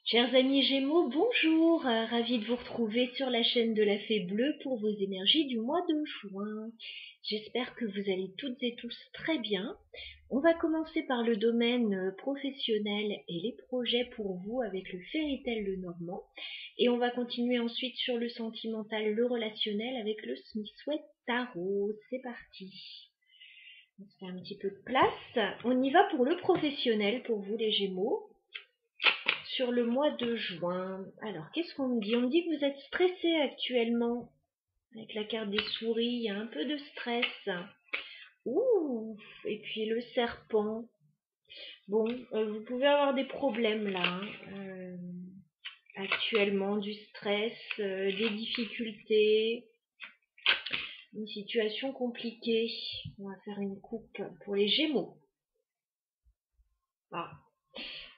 Chers amis Gémeaux, bonjour, ravie de vous retrouver sur la chaîne de la Fée Bleue pour vos énergies du mois de juin. J'espère que vous allez toutes et tous très bien. On va commencer par le domaine professionnel et les projets pour vous avec le Fairy Tail le Normand. Et on va continuer ensuite sur le sentimental, le relationnel avec le Smith-Sweat Tarot. C'est parti. On se fait un petit peu de place. On y va pour le professionnel pour vous les Gémeaux. Sur le mois de juin. Alors, qu'est-ce qu'on me dit? On me dit que vous êtes stressé actuellement. Avec la carte des souris, il y a un peu de stress. Ouh, et puis le serpent. Bon, vous pouvez avoir des problèmes là. Actuellement, du stress, des difficultés, une situation compliquée. On va faire une coupe pour les Gémeaux. Ah.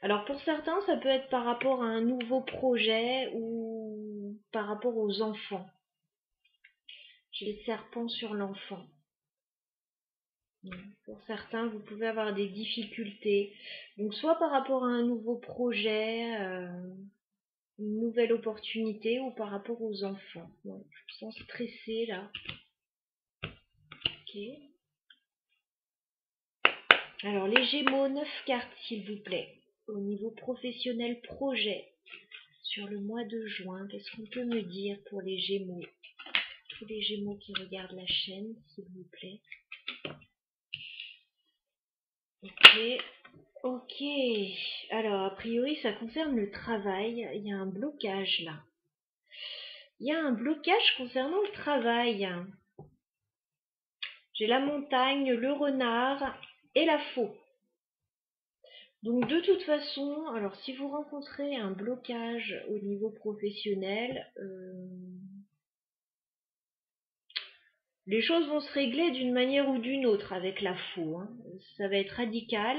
Alors pour certains, ça peut être par rapport à un nouveau projet ou par rapport aux enfants. J'ai le serpent sur l'enfant. Pour certains, vous pouvez avoir des difficultés. Donc soit par rapport à un nouveau projet, une nouvelle opportunité ou par rapport aux enfants. Ouais, je me sens stressée là. Ok. Alors les Gémeaux, 9 cartes s'il vous plaît. Au niveau professionnel projet. Sur le mois de juin, qu'est-ce qu'on peut me dire pour les Gémeaux? Tous les Gémeaux qui regardent la chaîne, s'il vous plaît. Ok, ok. Alors, a priori, ça concerne le travail. Il y a un blocage là. Il y a un blocage concernant le travail. J'ai la montagne, le renard et la faux. Donc de toute façon, alors si vous rencontrez un blocage au niveau professionnel, les choses vont se régler d'une manière ou d'une autre avec la faux. Hein. Ça va être radical.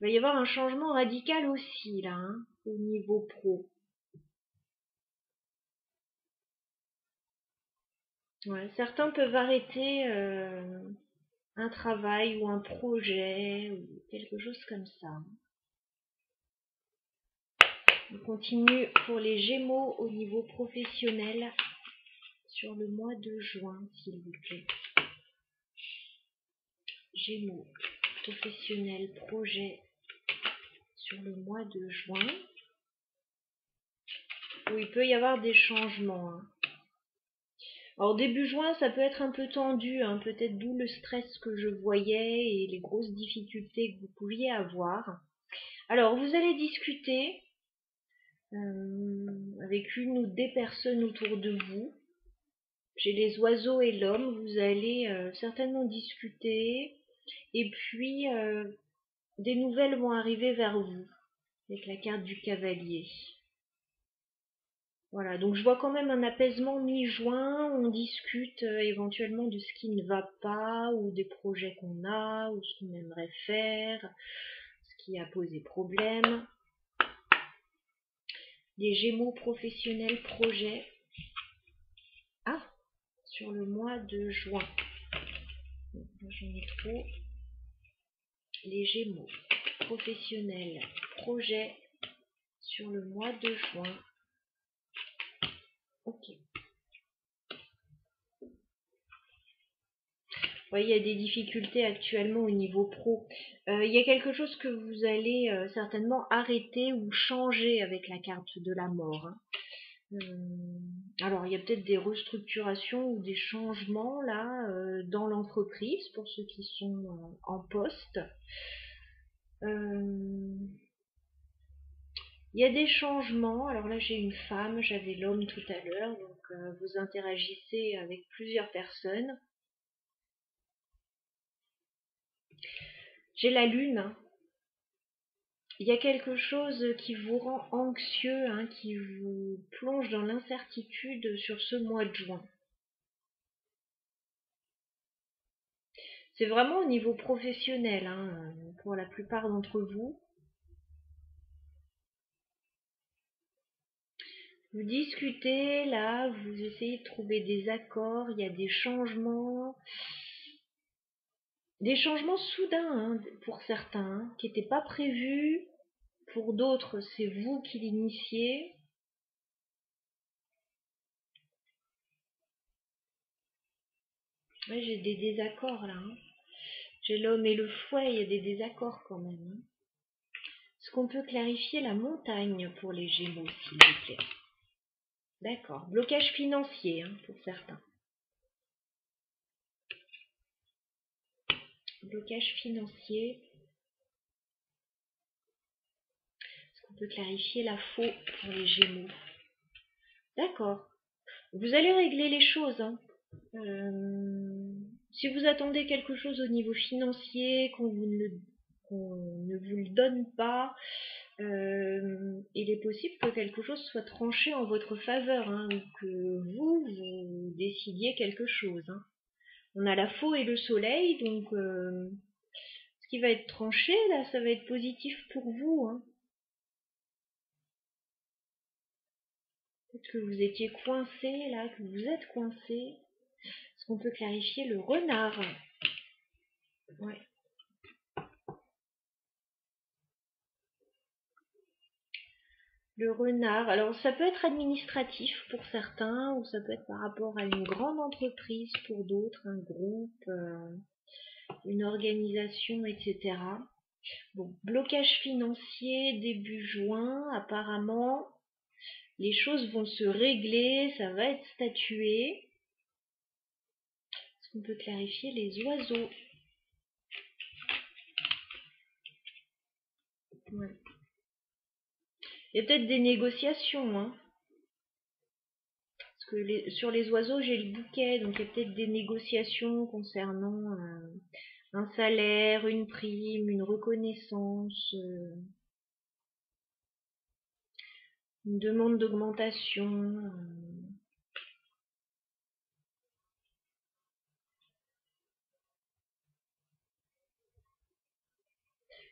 Il va y avoir un changement radical aussi là, hein, au niveau pro. Ouais, certains peuvent arrêter un travail ou un projet ou quelque chose comme ça. On continue pour les Gémeaux au niveau professionnel sur le mois de juin, s'il vous plaît. Gémeaux, professionnel, projet sur le mois de juin. Où il peut y avoir des changements. Hein. Alors début juin, ça peut être un peu tendu, hein, peut-être d'où le stress que je voyais et les grosses difficultés que vous pouviez avoir. Alors vous allez discuter avec une ou des personnes autour de vous. J'ai les oiseaux et l'homme, vous allez certainement discuter et puis des nouvelles vont arriver vers vous avec la carte du cavalier. Voilà, donc je vois quand même un apaisement mi-juin, on discute éventuellement de ce qui ne va pas, ou des projets qu'on a, ou ce qu'on aimerait faire, ce qui a posé problème. Les Gémeaux professionnels projets. Ah, sur le mois de juin. J'en ai trop. Les Gémeaux professionnels projets sur le mois de juin. Ok. Ouais, il y a des difficultés actuellement au niveau pro. Il y a quelque chose que vous allez certainement arrêter ou changer avec la carte de la mort. Hein. Alors, il y a peut-être des restructurations ou des changements là dans l'entreprise pour ceux qui sont en poste. Il y a des changements. Alors là, j'ai une femme, j'avais l'homme tout à l'heure. Donc, vous interagissez avec plusieurs personnes. J'ai la lune. Hein. Il y a quelque chose qui vous rend anxieux, hein, qui vous plonge dans l'incertitude sur ce mois de juin. C'est vraiment au niveau professionnel, hein, pour la plupart d'entre vous. Vous discutez, là, vous essayez de trouver des accords, il y a des changements soudains hein, pour certains, hein, qui n'étaient pas prévus. Pour d'autres, c'est vous qui l'initiez. Ouais, j'ai des désaccords là. Hein. J'ai l'homme et le fouet, il y a des désaccords quand même. Hein. Est-ce qu'on peut clarifier la montagne pour les Gémeaux, s'il vous plaît? D'accord. Blocage financier hein, pour certains. Blocage financier. Est-ce qu'on peut clarifier la faux pour les Gémeaux? D'accord. Vous allez régler les choses. Hein. Si vous attendez quelque chose au niveau financier, qu'on ne vous le donne pas, il est possible que quelque chose soit tranché en votre faveur, hein, ou que vous décidiez quelque chose. Hein. On a la faux et le soleil, donc ce qui va être tranché, là, ça va être positif pour vous. Hein. Peut-être que vous étiez coincé, là, que vous êtes coincé. Est-ce qu'on peut clarifier le renard? Ouais. Le renard, alors ça peut être administratif pour certains, ou ça peut être par rapport à une grande entreprise pour d'autres, un groupe, une organisation, etc. Bon, blocage financier début juin, apparemment, les choses vont se régler, ça va être statué. Est-ce qu'on peut clarifier les oiseaux? Ouais. Il y a peut-être des négociations, hein. Parce que sur les oiseaux, j'ai le bouquet, donc il y a peut-être des négociations concernant un salaire, une prime, une reconnaissance, une demande d'augmentation.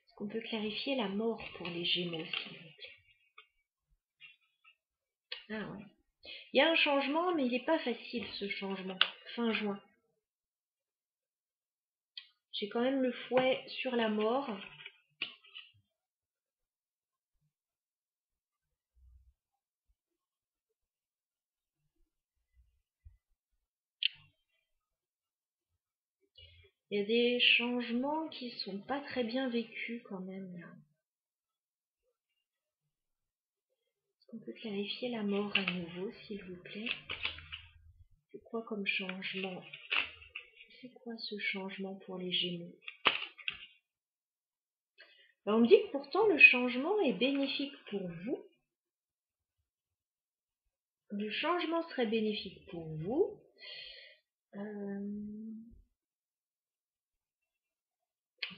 Est-ce qu'on peut clarifier la mort pour les Gémeaux, s'il vous plaît? Ah ouais. Il y a un changement, mais il n'est pas facile ce changement. Fin juin. J'ai quand même le fouet sur la mort. Il y a des changements qui sont pas très bien vécus quand même là. Est-ce qu'on peut clarifier la mort à nouveau, s'il vous plaît? C'est quoi comme changement? C'est quoi ce changement pour les Gémeaux? On me dit que pourtant le changement est bénéfique pour vous. Le changement serait bénéfique pour vous.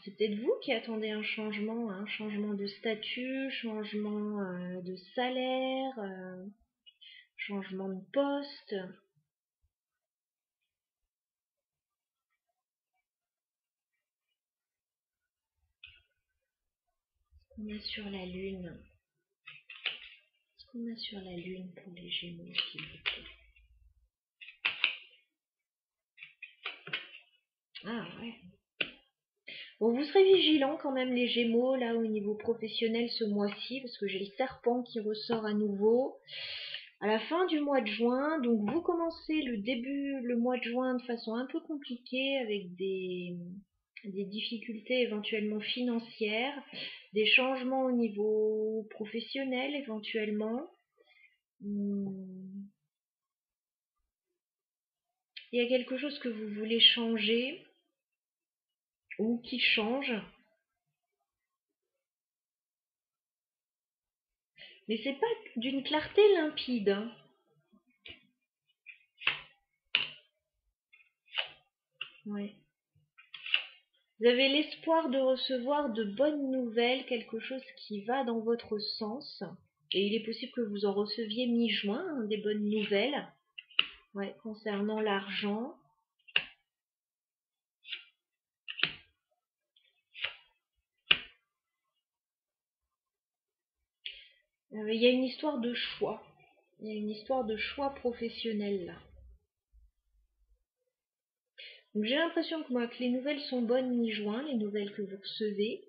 C'est peut-être vous qui attendez un changement de statut, changement de salaire, changement de poste. Ce qu'on a sur la lune. Ce qu'on a sur la lune pour les Gémeaux, s'il vous plaît. Ah ouais. Bon, vous serez vigilants quand même les Gémeaux, là au niveau professionnel ce mois-ci, parce que j'ai le serpent qui ressort à nouveau. À la fin du mois de juin, donc vous commencez le mois de juin de façon un peu compliquée, avec des difficultés éventuellement financières, des changements au niveau professionnel éventuellement. Il y a quelque chose que vous voulez changer ou qui change. Mais c'est pas d'une clarté limpide. Hein. Ouais. Vous avez l'espoir de recevoir de bonnes nouvelles, quelque chose qui va dans votre sens. Et il est possible que vous en receviez mi-juin, hein, des bonnes nouvelles. Ouais, concernant l'argent. Il y a une histoire de choix. Il y a une histoire de choix professionnel là. Donc j'ai l'impression que moi que les nouvelles sont bonnes mi-juin, les nouvelles que vous recevez.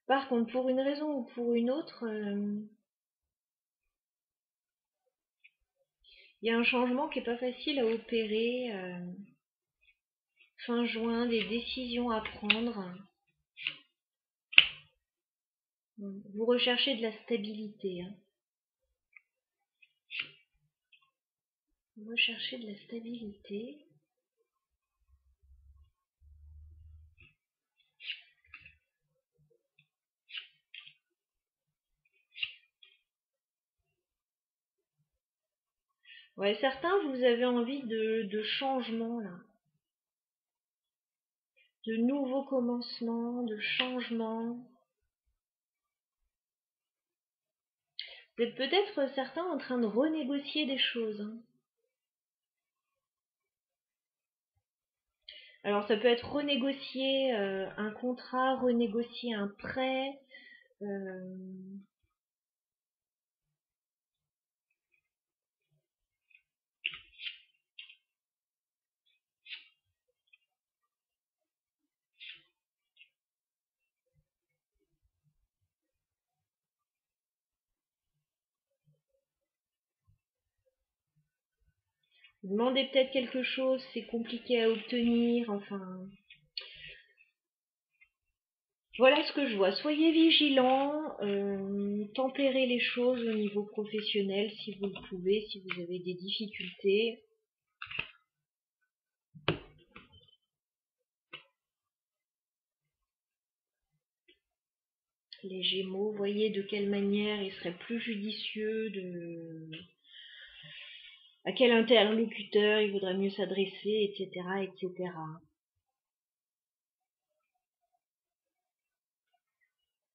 Par contre, pour une raison ou pour une autre, il y a un changement qui n'est pas facile à opérer. Fin juin, des décisions à prendre. Vous recherchez de la stabilité. Hein. Vous recherchez de la stabilité. Ouais, certains, vous avez envie de changement, là. De nouveaux commencements, de changements. Vous êtes peut-être certains en train de renégocier des choses. Hein. Alors ça peut être renégocier un contrat, renégocier un prêt. Vous demandez peut-être quelque chose, c'est compliqué à obtenir, enfin... Voilà ce que je vois. Soyez vigilants, tempérez les choses au niveau professionnel si vous le pouvez, si vous avez des difficultés. Les Gémeaux, voyez de quelle manière il serait plus judicieux à quel interlocuteur il vaudrait mieux s'adresser, etc., etc.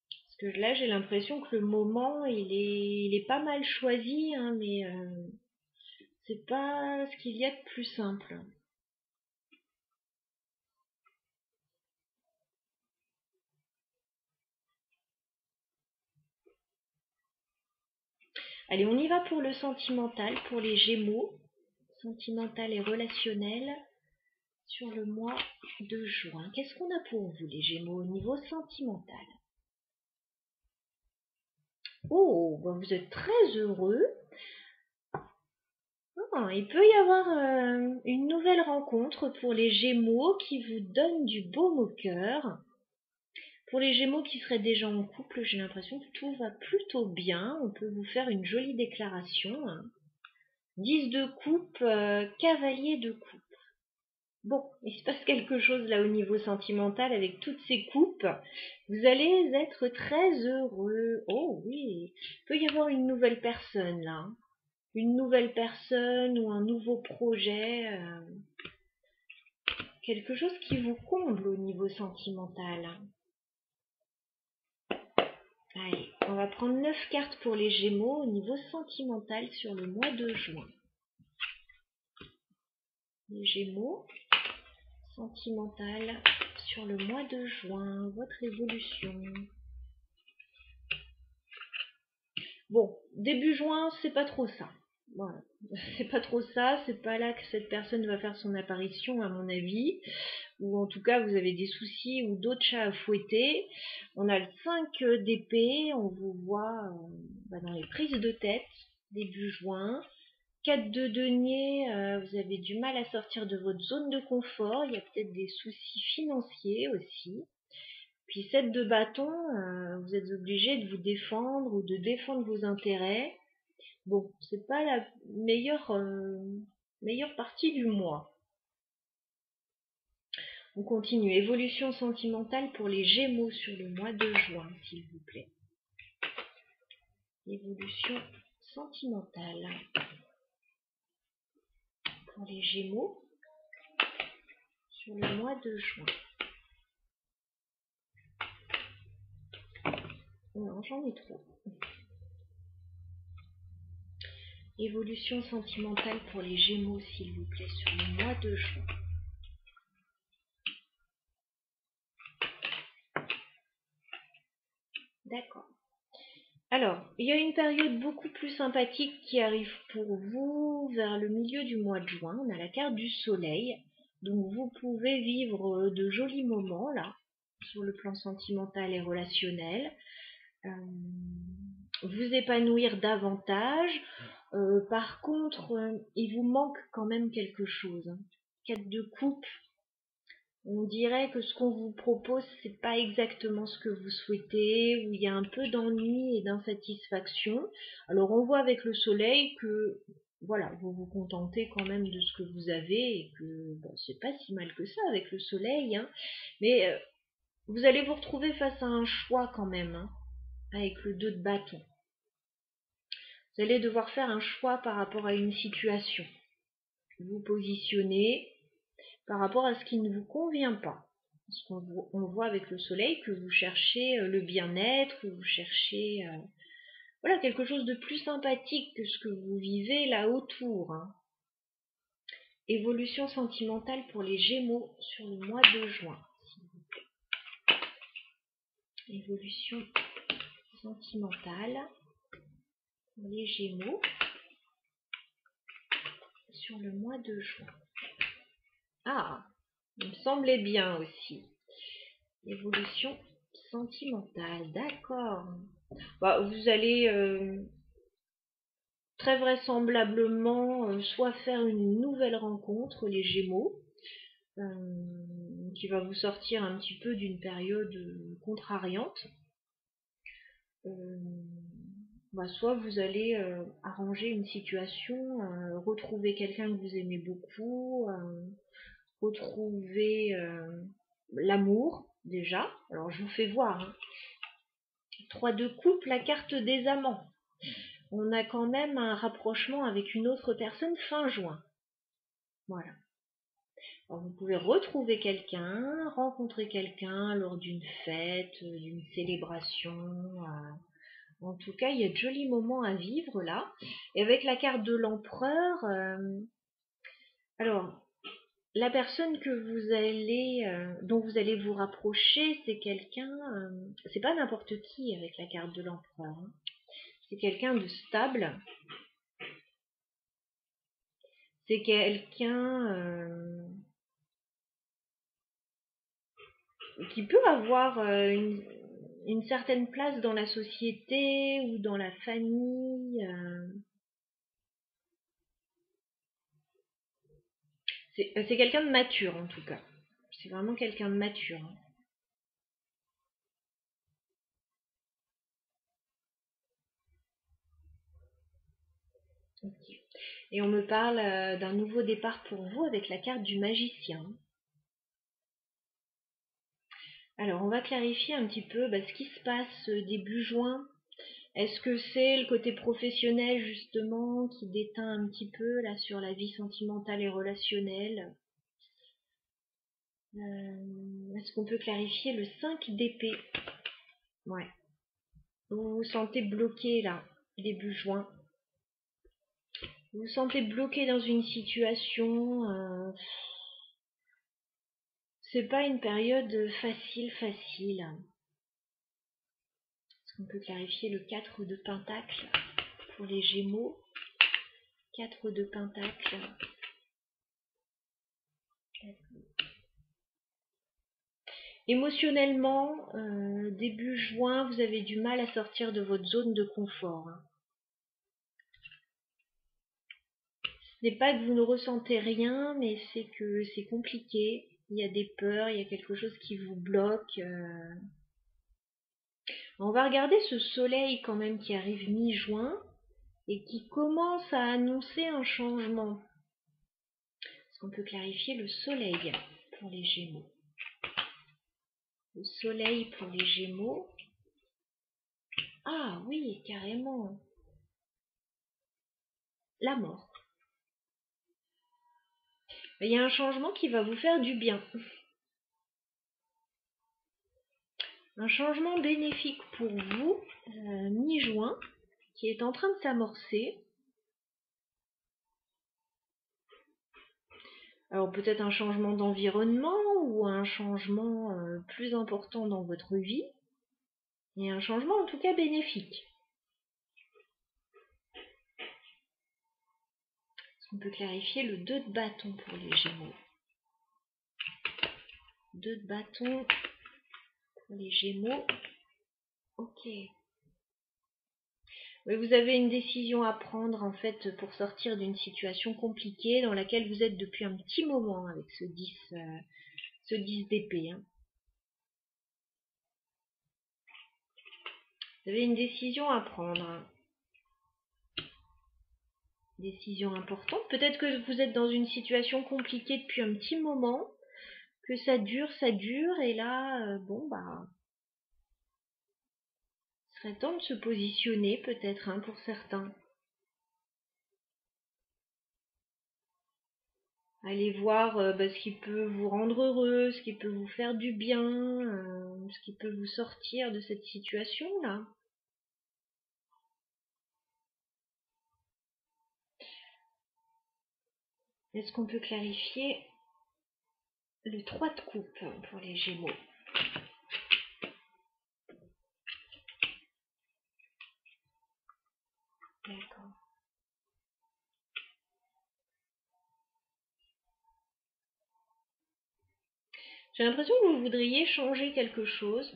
Parce que là, j'ai l'impression que le moment, il est pas mal choisi, hein, mais c'est pas ce qu'il y a de plus simple. Allez, on y va pour le sentimental, pour les Gémeaux. Sentimental et relationnel sur le mois de juin. Qu'est-ce qu'on a pour vous, les Gémeaux, au niveau sentimental? Oh, bah vous êtes très heureux. Oh, il peut y avoir une nouvelle rencontre pour les Gémeaux qui vous donne du baume au cœur. Pour les Gémeaux qui seraient déjà en couple, j'ai l'impression que tout va plutôt bien. On peut vous faire une jolie déclaration. 10 de coupe, cavalier de coupe. Bon, il se passe quelque chose là au niveau sentimental avec toutes ces coupes. Vous allez être très heureux. Oh oui, il peut y avoir une nouvelle personne là. Une nouvelle personne ou un nouveau projet. Quelque chose qui vous comble au niveau sentimental. Allez, on va prendre 9 cartes pour les Gémeaux au niveau sentimental sur le mois de juin. Les Gémeaux, sentimental sur le mois de juin, votre évolution. Bon, début juin, c'est pas trop ça. Voilà. C'est pas trop ça, c'est pas là que cette personne va faire son apparition à mon avis. Ou en tout cas vous avez des soucis ou d'autres chats à fouetter. On a le 5 d'épée, on vous voit dans les prises de tête, début juin. 4 de denier, vous avez du mal à sortir de votre zone de confort, il y a peut-être des soucis financiers aussi. Puis 7 de bâton, vous êtes obligé de vous défendre ou de défendre vos intérêts. Bon, c'est pas la meilleure partie du mois. On continue. Évolution sentimentale pour les Gémeaux sur le mois de juin, s'il vous plaît. Évolution sentimentale pour les Gémeaux sur le mois de juin. Non, j'en ai trop. Évolution sentimentale pour les Gémeaux, s'il vous plaît, sur le mois de juin. D'accord. Alors, il y a une période beaucoup plus sympathique qui arrive pour vous vers le milieu du mois de juin. On a la carte du soleil. Donc, vous pouvez vivre de jolis moments là. sur le plan sentimental et relationnel. Vous épanouir davantage. Par contre, il vous manque quand même quelque chose. 4 de coupe. On dirait que ce qu'on vous propose, c'est pas exactement ce que vous souhaitez, où il y a un peu d'ennui et d'insatisfaction. Alors on voit avec le soleil que voilà, vous vous contentez quand même de ce que vous avez et que bon, c'est pas si mal que ça avec le soleil, hein. Mais vous allez vous retrouver face à un choix quand même, hein, avec le 2 de bâton. Vous allez devoir faire un choix par rapport à une situation. Vous positionnez par rapport à ce qui ne vous convient pas. Parce qu'on voit avec le soleil que vous cherchez le bien-être, que vous cherchez voilà, quelque chose de plus sympathique que ce que vous vivez là autour, hein. Évolution sentimentale pour les Gémeaux sur le mois de juin, s'il vous plaît. Évolution sentimentale pour les Gémeaux sur le mois de juin. Ah, il me semblait bien aussi. Évolution sentimentale, d'accord. Bah, vous allez très vraisemblablement soit faire une nouvelle rencontre, les Gémeaux, qui va vous sortir un petit peu d'une période contrariante. Bah, soit vous allez arranger une situation, retrouver quelqu'un que vous aimez beaucoup, retrouver l'amour déjà. Alors je vous fais voir, hein. 3 de coupe, la carte des amants. On a quand même un rapprochement avec une autre personne fin juin. Voilà. Alors vous pouvez retrouver quelqu'un, rencontrer quelqu'un lors d'une fête, d'une célébration. En tout cas, il y a de jolis moments à vivre là. Et avec la carte de l'empereur, alors la personne que vous allez, dont vous allez vous rapprocher, c'est quelqu'un, c'est pas n'importe qui avec la carte de l'empereur, hein. C'est quelqu'un de stable. C'est quelqu'un qui peut avoir une certaine place dans la société ou dans la famille. C'est quelqu'un de mature en tout cas. C'est vraiment quelqu'un de mature, hein. Okay. Et on me parle d'un nouveau départ pour vous avec la carte du magicien. Alors on va clarifier un petit peu ce qui se passe début juin. Est-ce que c'est le côté professionnel justement qui déteint un petit peu là sur la vie sentimentale et relationnelle? Est-ce qu'on peut clarifier le 5 d'épée? Ouais. Vous vous sentez bloqué là, début juin. Vous vous sentez bloqué dans une situation. C'est pas une période facile. Est-ce qu'on peut clarifier le 4 de Pentacle pour les Gémeaux? 4 de Pentacle. Émotionnellement, début juin, vous avez du mal à sortir de votre zone de confort, hein. Ce n'est pas que vous ne ressentez rien, mais c'est que c'est compliqué. Il y a des peurs, il y a quelque chose qui vous bloque. On va regarder ce soleil quand même qui arrive mi-juin et qui commence à annoncer un changement. Est-ce qu'on peut clarifier le soleil pour les Gémeaux? Le soleil pour les Gémeaux. Ah oui, carrément. La mort. Il y a un changement qui va vous faire du bien. Un changement bénéfique pour vous, mi-juin, qui est en train de s'amorcer. Alors peut-être un changement d'environnement ou un changement plus important dans votre vie. Et un changement en tout cas bénéfique. On peut clarifier le 2 de bâton pour les Gémeaux. 2 de bâton Les Gémeaux. Ok. Oui, vous avez une décision à prendre en fait pour sortir d'une situation compliquée dans laquelle vous êtes depuis un petit moment avec ce 10 d'épée. Hein. Vous avez une décision à prendre. Hein. Décision importante. Peut-être que vous êtes dans une situation compliquée depuis un petit moment, que ça dure, et là, bon bah, il serait temps de se positionner peut-être hein, pour certains. Allez voir ce qui peut vous rendre heureux, ce qui peut vous faire du bien, ce qui peut vous sortir de cette situation-là. Est-ce qu'on peut clarifier le 3 de coupe pour les Gémeaux? D'accord. J'ai l'impression que vous voudriez changer quelque chose.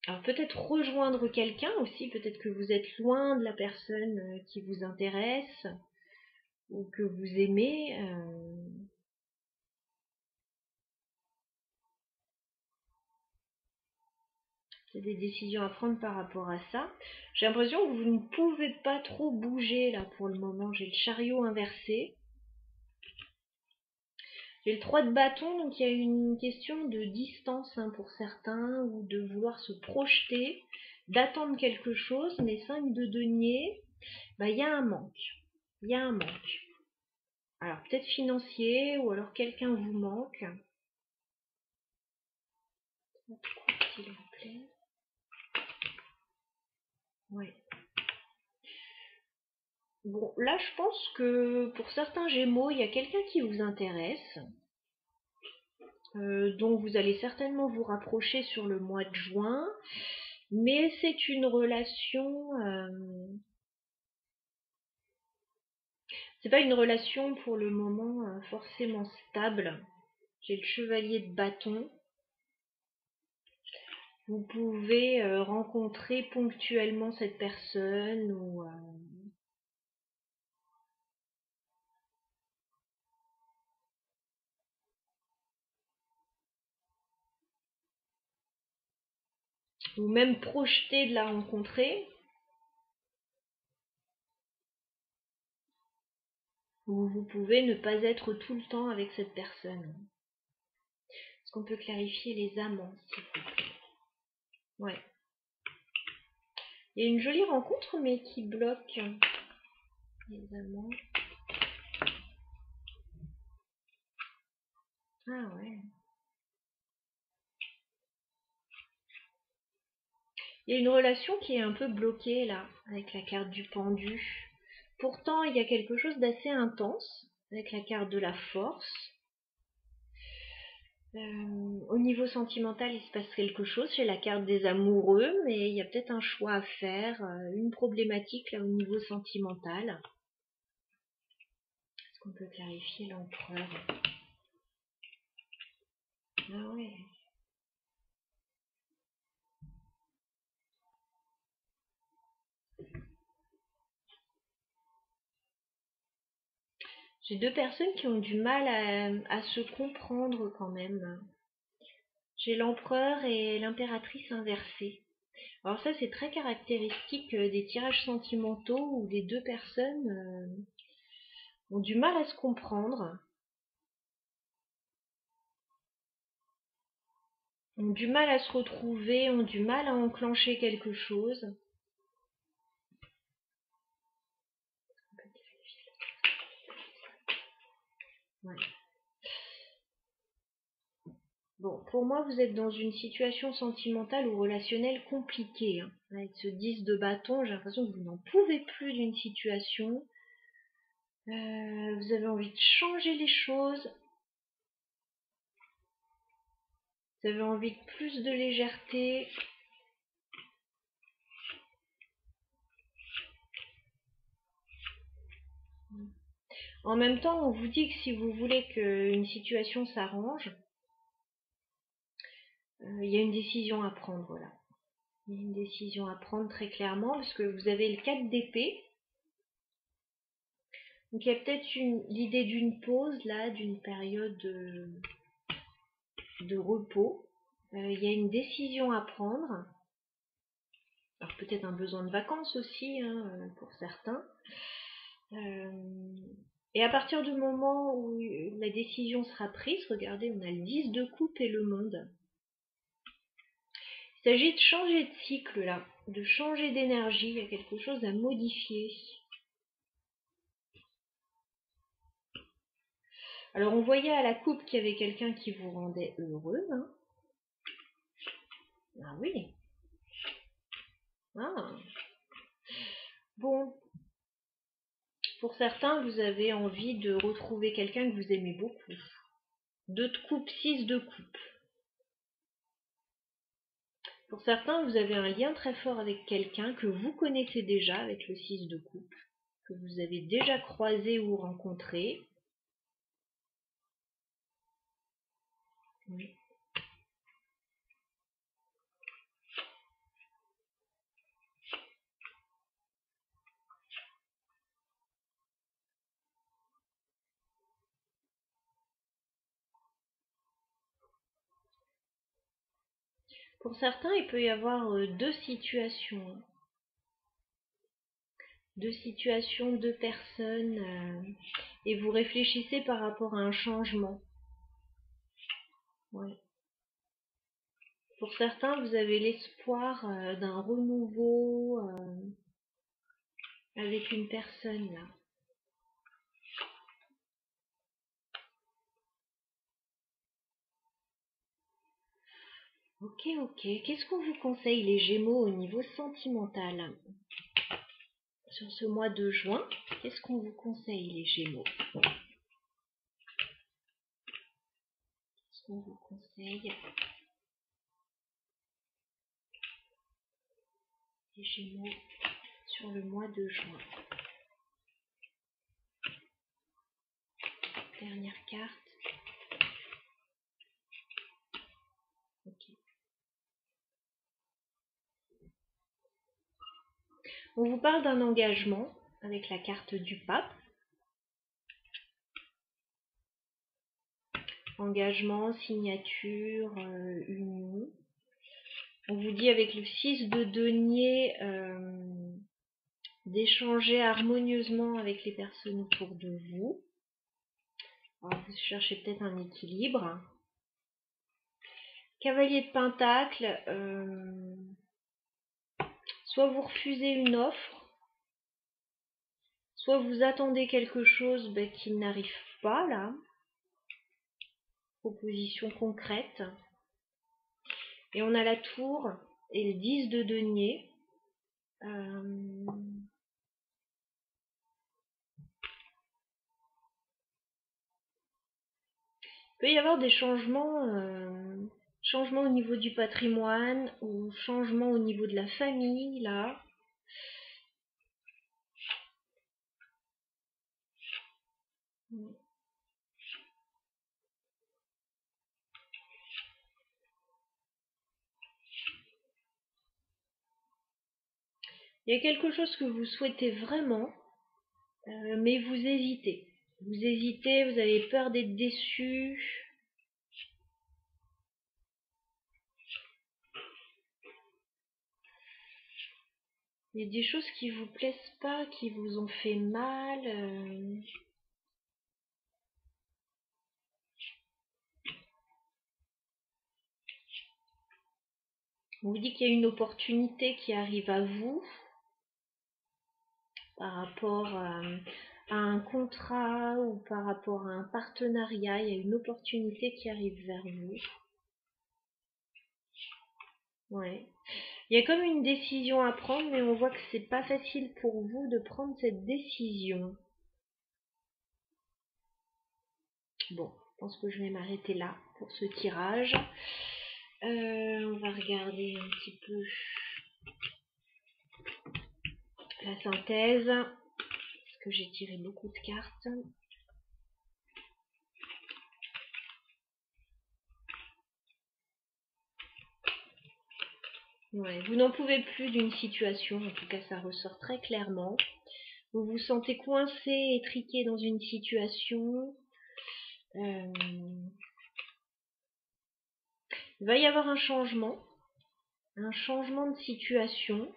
Alors peut-être rejoindre quelqu'un aussi, peut-être que vous êtes loin de la personne qui vous intéresse ou que vous aimez. C'est des décisions à prendre par rapport à ça. J'ai l'impression que vous ne pouvez pas trop bouger là pour le moment. J'ai le chariot inversé. J'ai le 3 de bâton, donc il y a une question de distance hein, pour certains, ou de vouloir se projeter, d'attendre quelque chose, mais 5 de denier, bah, il y a un manque. Il y a un manque. Alors peut-être financier, ou alors quelqu'un vous manque. S'il vous plaît. Ouais. Bon, là je pense que pour certains Gémeaux, il y a quelqu'un qui vous intéresse. Dont vous allez certainement vous rapprocher sur le mois de juin, mais c'est une relation, c'est pas une relation pour le moment forcément stable. J'ai le chevalier de bâton. Vous pouvez rencontrer ponctuellement cette personne ou même projeter de la rencontrer. Ou vous pouvez ne pas être tout le temps avec cette personne. Est-ce qu'on peut clarifier les amants, s'il vous plaît? Ouais. Il y a une jolie rencontre, mais qui bloque les amants. Ah ouais. Il y a une relation qui est un peu bloquée là, avec la carte du pendu. Pourtant, il y a quelque chose d'assez intense, avec la carte de la force. Au niveau sentimental, il se passe quelque chose. J'ai la carte des amoureux, mais il y a peut-être un choix à faire, une problématique là au niveau sentimental. Est-ce qu'on peut clarifier l'empereur? Ah ouais. J'ai deux personnes qui ont du mal à se comprendre quand même. J'ai l'empereur et l'impératrice inversée. Alors ça, c'est très caractéristique des tirages sentimentaux où les deux personnes ont du mal à se comprendre, ont du mal à se retrouver, ont du mal à enclencher quelque chose. Ouais. Bon, pour moi, vous êtes dans une situation sentimentale ou relationnelle compliquée. Hein. Avec ce 10 de bâton, j'ai l'impression que vous n'en pouvez plus d'une situation. Vous avez envie de changer les choses. Vous avez envie de plus de légèreté. En même temps, on vous dit que si vous voulez qu'une situation s'arrange, il y a une décision à prendre là. Il y a une décision à prendre très clairement parce que vous avez le 4 d'épée. Donc il y a peut-être l'idée d'une pause là, d'une période de repos. Il y a une décision à prendre. Alors peut-être un besoin de vacances aussi hein, pour certains. Et à partir du moment où la décision sera prise, regardez, on a le 10 de coupe et le monde. Il s'agit de changer de cycle là, de changer d'énergie, il y a quelque chose à modifier. Alors on voyait à la coupe qu'il y avait quelqu'un qui vous rendait heureux. Hein. Ah oui. Ah. Bon. Pour certains, vous avez envie de retrouver quelqu'un que vous aimez beaucoup. 2 de coupe, 6 de coupe. Pour certains, vous avez un lien très fort avec quelqu'un que vous connaissez déjà avec le 6 de coupe, que vous avez déjà croisé ou rencontré. Oui. Pour certains, il peut y avoir 2 situations. 2 situations, 2 personnes, et vous réfléchissez par rapport à un changement. Ouais. Pour certains, vous avez l'espoir d'un renouveau avec une personne là. Ok, ok. Qu'est-ce qu'on vous conseille les Gémeaux au niveau sentimental sur ce mois de juin? Qu'est-ce qu'on vous conseille les Gémeaux? Qu'est-ce qu'on vous conseille les Gémeaux sur le mois de juin? Dernière carte. Ok. On vous parle d'un engagement avec la carte du pape. Engagement, signature, union. On vous dit avec le 6 de denier d'échanger harmonieusement avec les personnes autour de vous. Alors, vous cherchez peut-être un équilibre. Cavalier de Pentacle, soit vous refusez une offre, soit vous attendez quelque chose qui n'arrive pas là. Proposition concrète. Et on a la tour et le 10 de denier. Il peut y avoir des changements, changements au niveau du patrimoine ou changements au niveau de la famille là. Il y a quelque chose que vous souhaitez vraiment, mais vous hésitez. Vous hésitez, vous avez peur d'être déçu. Il y a des choses qui vous plaisent pas, qui vous ont fait mal. On vous dit qu'il y a une opportunité qui arrive à vous par rapport à un contrat ou par rapport à un partenariat. Il y a une opportunité qui arrive vers vous. Ouais. Il y a comme une décision à prendre, mais on voit que c'est pas facile pour vous de prendre cette décision. Bon, je pense que je vais m'arrêter là pour ce tirage. On va regarder un petit peu la synthèse, parce que j'ai tiré beaucoup de cartes. Ouais, vous n'en pouvez plus d'une situation, en tout cas ça ressort très clairement. Vous vous sentez coincé, étriqué dans une situation. Il va y avoir un changement de situation.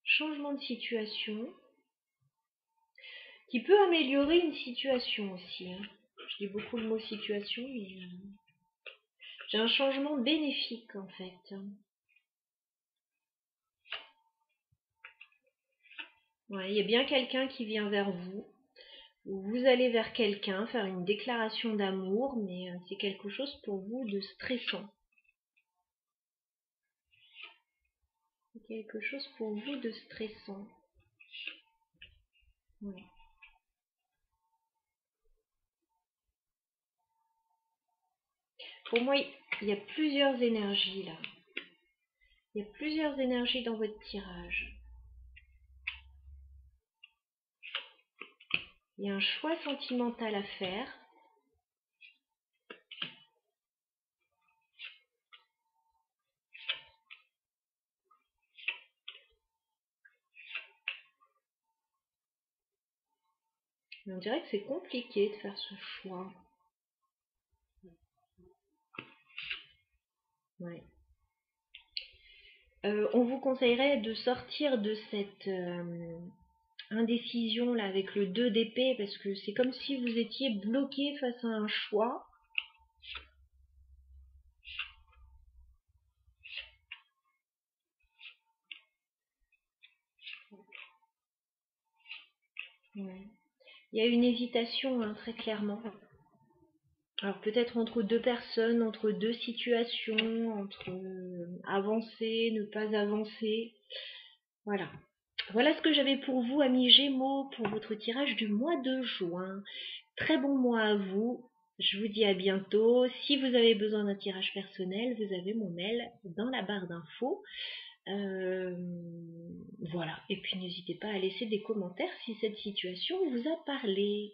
Changement de situation qui peut améliorer une situation aussi. Je dis beaucoup le mot situation, mais j'ai un changement bénéfique en fait. Ouais, il y a bien quelqu'un qui vient vers vous. Vous allez vers quelqu'un, faire une déclaration d'amour, mais c'est quelque chose pour vous de stressant. C'est quelque chose pour vous de stressant. Ouais. Pour moi, il y a plusieurs énergies là. Il y a plusieurs énergies dans votre tirage. Il y a un choix sentimental à faire. Mais on dirait que c'est compliqué de faire ce choix. Ouais. On vous conseillerait de sortir de cette indécision là avec le 2 d'épée parce que c'est comme si vous étiez bloqué face à un choix. Ouais. Il y a une hésitation hein, très clairement. Alors peut-être entre deux personnes, entre deux situations, entre avancer, ne pas avancer. Voilà. Voilà ce que j'avais pour vous, amis Gémeaux, pour votre tirage du mois de juin. Très bon mois à vous. Je vous dis à bientôt. Si vous avez besoin d'un tirage personnel, vous avez mon mail dans la barre d'infos. Voilà. Et puis n'hésitez pas à laisser des commentaires si cette situation vous a parlé.